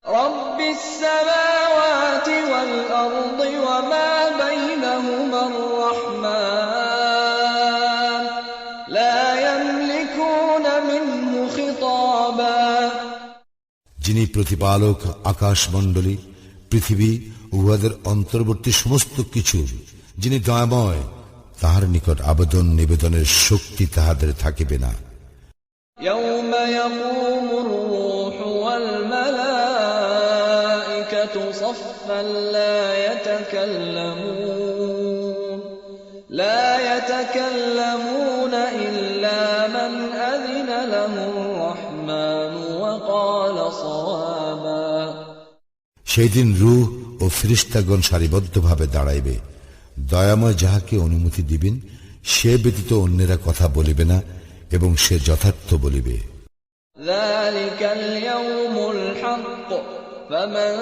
রব্বিস সামাওয়াতি ওয়াল আরদি ওয়া মা বাইনাহুমার রাহমান লা ইয়ামলিকুনা মিনহু খিতাবা। যিনি প্রতিপালক আকাশমণ্ডলী, পৃথিবী, উহাদের অন্তর্বর্তী সমস্ত কিছু, যিনি দয়াময়, তাহার নিকট আবেদন নিবেদনের শক্তি তাহাদের থাকিবে না। ইয়াউমা ইয়াকুমুর রূহু ওয়াল মালাঈকাতু সাফফান লা ইয়াতাকাল্লামুনা ইল্লা মান আযিনা লাহুর রাহমানু ওয়া ক্বালা সাওয়াবা। সেই দিন রূহ ও ফেরেশতাগণ সারিবদ্ধভাবে দাঁড়াইবে। দয়াময় যাহাকে অনুমতি দিবেন সে ব্যতীত অন্যেরা কথা বলিবে না এবং সে যথার্থ বলিবে। যালিকাল ইয়াউমুল হক ফামান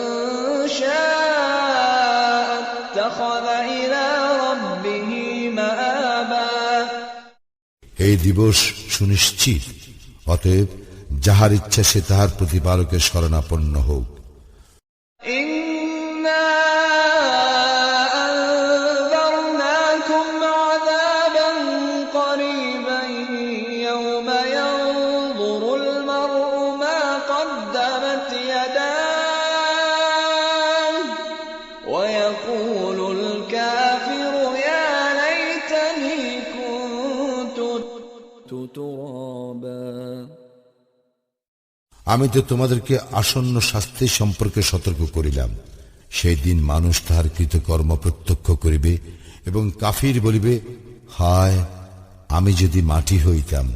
শাআ ইত্তাখাযা ইলা রাব্বিহি মাআবা। এই দিবস সুনিশ্চিত, অতএব যাহার ইচ্ছা সে তাহার প্রতিপালকের শরণাপন্ন হোক। আমি তো তোমাদেরকে আসন্ন শাস্তি সম্পর্কে সতর্ক করিলাম। সেই দিন মানুষ তাহার কৃতকর্ম প্রত্যক্ষ করিবে এবং কাফির বলিবে, হায় আমি যদি মাটি হইতাম।